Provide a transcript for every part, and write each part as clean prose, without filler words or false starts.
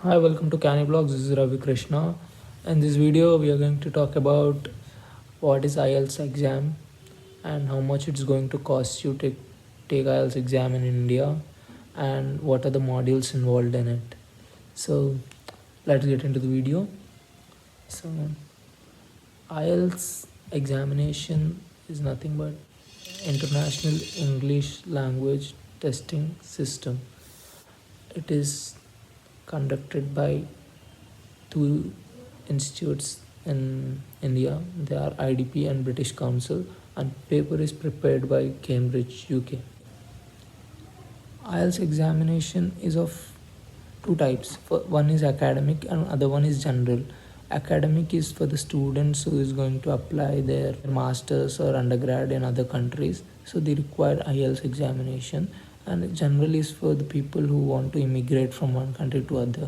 Hi, welcome to Canny Blogs. This is Ravi Krishna. In this video, we are going to talk about what is IELTS exam and how much it's going to cost you to take IELTS exam in India and what are the modules involved in it. So, let's get into the video. So, IELTS examination is nothing but International English Language Testing System. It is conducted by two institutes in India. They are IDP and British Council, and paper is prepared by Cambridge, UK. IELTS examination is of two types. One is academic and other one is general. Academic is for the students who is going to apply their masters or undergrad in other countries, so they require IELTS examination. And general is for the people who want to immigrate from one country to other.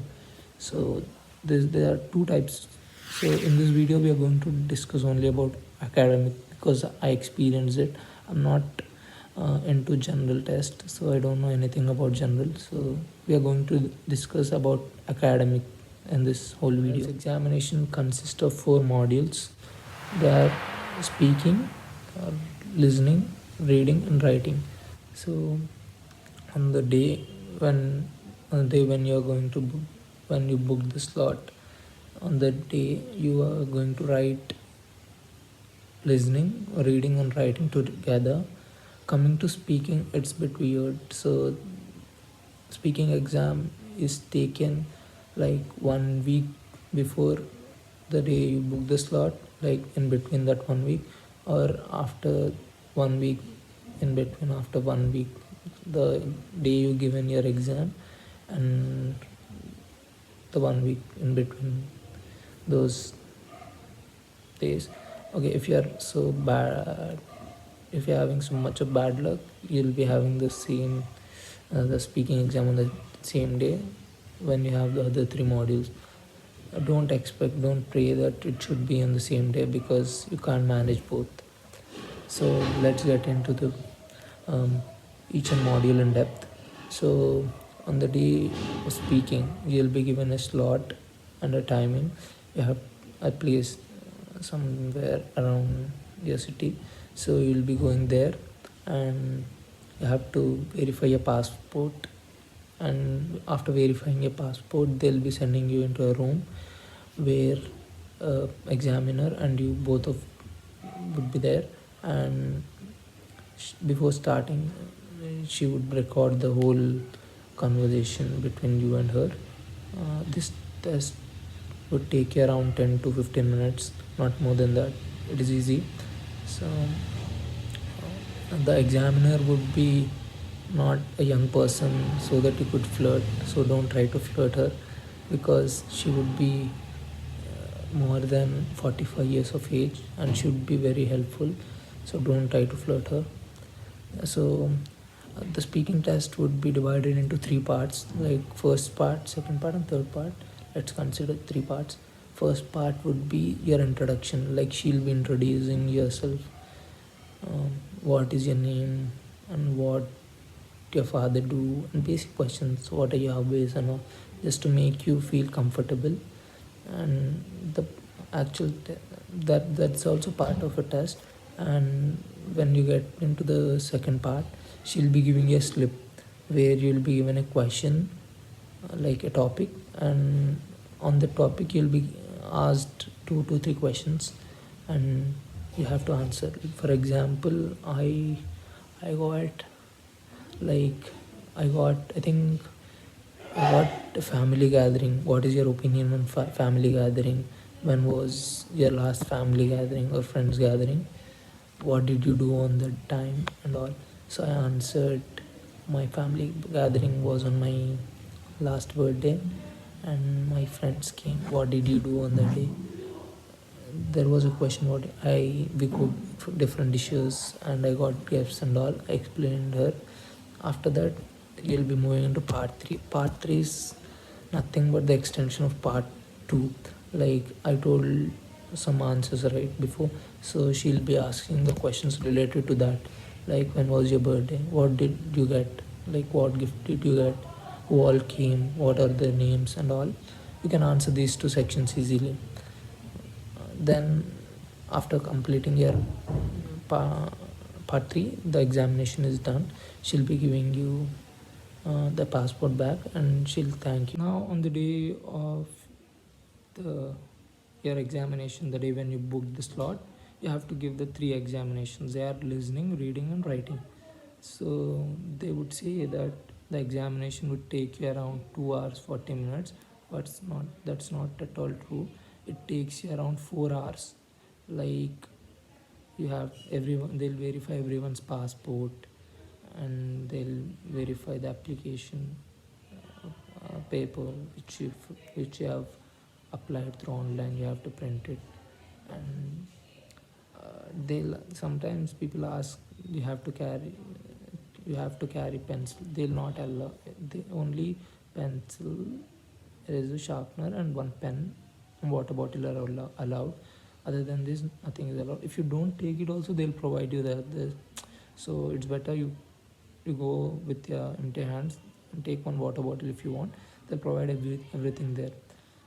So there are two types. So in this video we are going to discuss only about academic because I experienced it. I'm not into general test, so I don't know anything about general. So we are going to discuss about academic in this whole video. This examination consists of 4 modules. They are speaking, listening, reading and writing. So on the day when you are going to book, when you book the slot, on that day you are going to write listening, reading and writing together. Coming to speaking, it's a bit weird. So speaking exam is taken like 1 week before the day you book the slot, like in between that 1 week, or after 1 week, in between after 1 week, the day you given your exam and the 1 week in between those days. Okay, if you are so bad, if you're having so much of bad luck, you'll be having the speaking exam on the same day when you have the other 3 modules. Don't pray that it should be on the same day because you can't manage both. So let's get into the each and module in depth. So on the day of speaking, you'll be given a slot and a timing. You have a place somewhere around your city, so you'll be going there and you have to verify your passport. And after verifying your passport, they'll be sending you into a room where examiner and you both of would be there. And before starting, she would record the whole conversation between you and her. This test would take you around 10 to 15 minutes, not more than that. It is easy. So the examiner would be not a young person so that you could flirt. So don't try to flirt her because she would be more than 45 years of age and should be very helpful. So don't try to flirt her. So the speaking test would be divided into 3 parts, like first part, second part and third part. Let's consider 3 parts. First part would be your introduction, like she'll be introducing yourself. What is your name and what your father do, and basic questions, what are your hobbies and all, just to make you feel comfortable. And the actual that's also part of a test. And when you get into the second part, she'll be giving you a slip where you'll be given a question, like a topic, and on the topic you'll be asked 2 to 3 questions and you have to answer. For example, I got like I think I got a family gathering. What is your opinion on family gathering? When was your last family gathering or friends gathering? What did you do on that time and all? So I answered, my family gathering was on my last birthday and my friends came. What did you do on that day? There was a question what we cooked different dishes and I got gifts and all. I explained her. After that, you'll be moving into part 3. Part 3 is nothing but the extension of part 2. Like I told some answers right before, so she'll be asking the questions related to that, like when was your birthday, what did you get, like what gift did you get, who all came, what are their names and all. You can answer these two sections easily. Then after completing your part 3, the examination is done. She'll be giving you the passport back and she'll thank you. Now on the day of the your examination, the day when you booked the slot, you have to give the 3 examinations. They are listening, reading and writing. So they would say that the examination would take you around 2 hours 40 minutes, but that's not at all true. It takes you around 4 hours. Like, you have everyone, they'll verify everyone's passport and they'll verify the application paper which you have applied through online. You have to print it, and they'll sometimes people ask, you have to carry pencil. They'll not allow, they only pencil, eraser, sharpener and one pen and water bottle are allowed. Other than this, nothing is allowed. If you don't take it also, they'll provide you the so it's better you go with your empty hands and take one water bottle if you want. They'll provide everything there.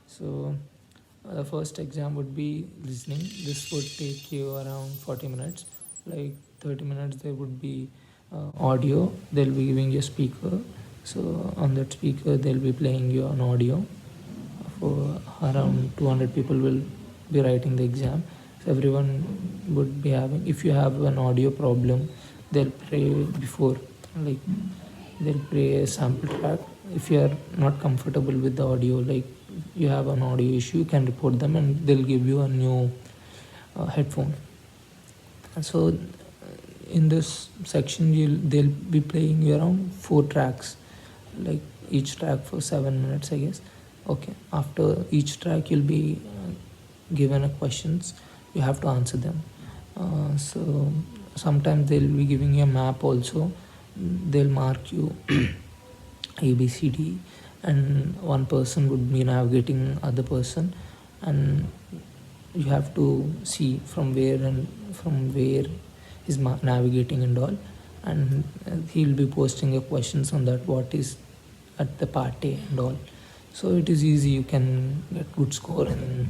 So the first exam would be listening. This would take you around 40 minutes. Like 30 minutes there would be audio. They'll be giving you a speaker, so on that speaker they'll be playing you an audio. For around 200 people will be writing the exam. So everyone would be having, if you have an audio problem, they'll play before, like they'll play a sample track. If you are not comfortable with the audio, like you have an audio issue, you can report them and they'll give you a new headphone. And so in this section they'll be playing you around 4 tracks, like each track for 7 minutes, I guess. Okay, after each track you'll be given a questions. You have to answer them. So sometimes they'll be giving you a map also. They'll mark you A B C D, and one person would be navigating other person, and you have to see from where he's navigating and all. And he'll be posting your questions on that, what is at the part A and all. So it is easy. You can get good score in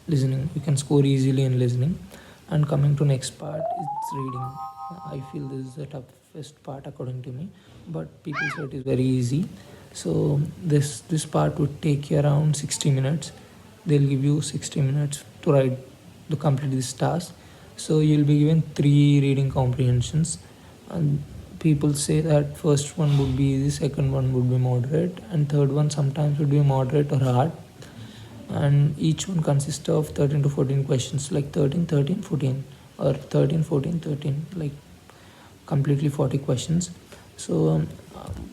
listening. You can score easily in listening. And coming to next part, it's reading. I feel this is the toughest part according to me, but people say it is very easy. So this part would take you around 60 minutes. They'll give you 60 minutes to complete this task. So you'll be given 3 reading comprehensions, and people say that first one would be easy, second one would be moderate, and third one sometimes would be moderate or hard. And each one consists of 13 to 14 questions, like 13 13 14, or 13 14 13, like completely 40 questions. So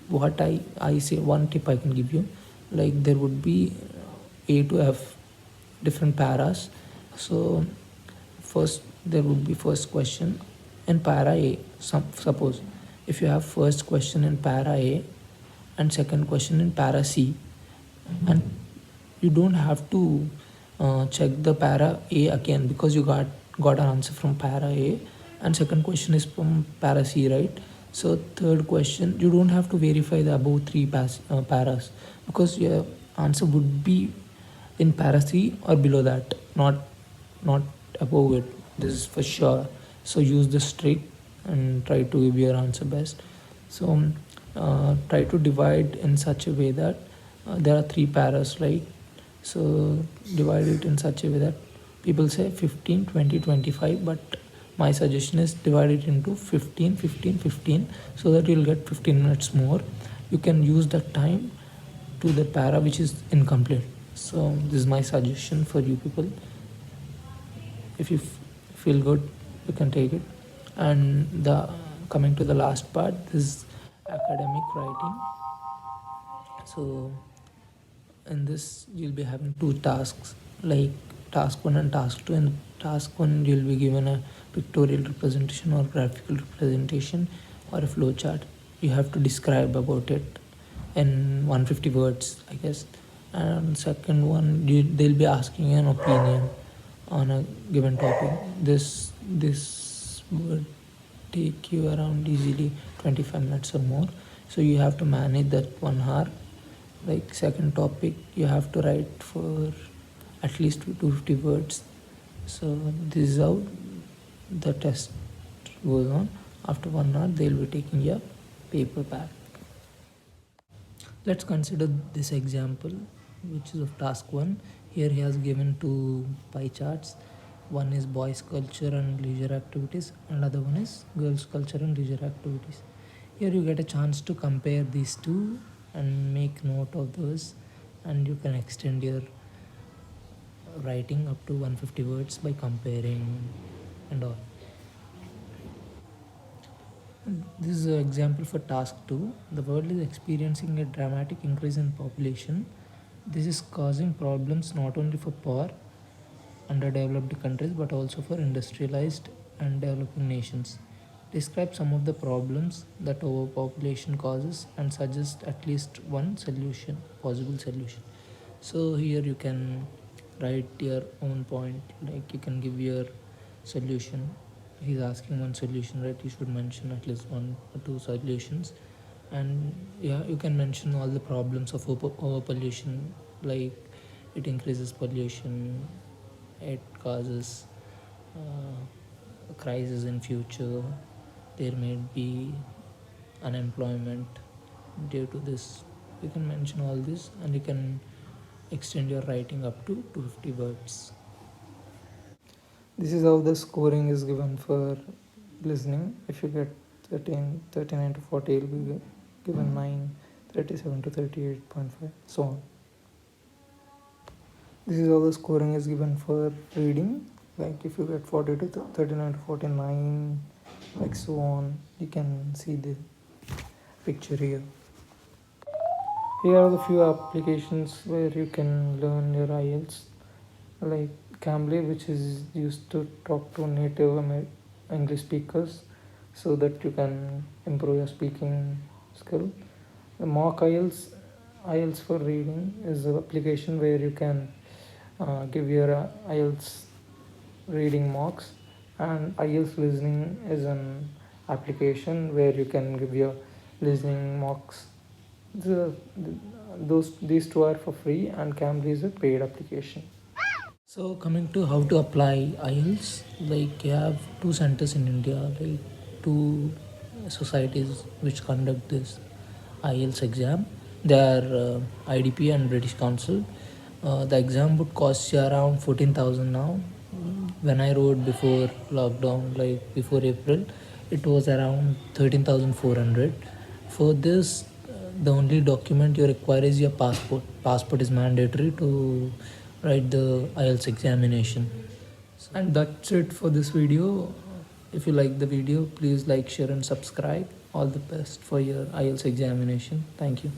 what I say, one tip I can give you, like there would be A to F different paras. So first there would be first question in para A. Suppose if you have first question in para A and second question in para C, and you don't have to check the para A again, because you got an answer from para A and second question is from para C, right? So third question you don't have to verify the above 3 paras, because your answer would be in para C or below that, not above it. This is for sure. So use this trick and try to give your answer best. So try to divide in such a way that there are 3 paras, right? So divide it in such a way that people say 15 20 25, but my suggestion is divide it into 15 15 15, so that you'll get 15 minutes more. You can use that time to the para which is incomplete. So this is my suggestion for you people. If you feel good, you can take it. And the coming to the last part, this is academic writing. So in this you'll be having 2 tasks, like task 1 and task 2. In task 1 you'll be given a pictorial representation or graphical representation or a flow chart. You have to describe about it in 150 words, I guess. And second one, they'll be asking an opinion on a given topic. This would take you around easily 25 minutes or more. So you have to manage that 1 hour Like second topic, you have to write for at least 250 words. So this is how the test goes on. After 1 hour, they'll be taking your paper back. Let's consider this example, which is of task 1. Here he has given two pie charts. One is boys culture and leisure activities, and other one is girls culture and leisure activities. Here you get a chance to compare these two and make note of those, and you can extend your writing up to 150 words by comparing and all. This is an example for task 2. The world is experiencing a dramatic increase in population. This is causing problems not only for poor, underdeveloped countries but also for industrialized and developing nations. Describe some of the problems that overpopulation causes and suggest at least one solution, possible solution. So here you can write your own point, like you can give your solution. He's asking one solution, right? You should mention at least one or two solutions. And yeah, you can mention all the problems of overpollution, like it increases pollution, it causes a crisis in future, there may be unemployment due to this. You can mention all this and you can extend your writing up to 250 words. This is how the scoring is given for listening. If you get 39 to 40, it will be given 9, 37 to 38.5, so on. This is how the scoring is given for reading. Like if you get 40 to 39 to 49, like so on, you can see the picture here. Here are the few applications where you can learn your IELTS, like Cambly, which is used to talk to native English speakers so that you can improve your speaking skill. The mock IELTS for reading is an application where you can give your IELTS reading mocks, and IELTS listening is an application where you can give your listening mocks. These two are for free, and Cambly is a paid application. So coming to how to apply IELTS, like you have two centers in India, like two societies which conduct this IELTS exam. They are IDP and British Council. The exam would cost you around 14,000 now. When I wrote before lockdown, like before April, it was around 13,400. For this, the only document you require is your passport. Passport is mandatory to write the IELTS examination. And that's it for this video. If you like the video, please like, share and subscribe. All the best for your IELTS examination. Thank you.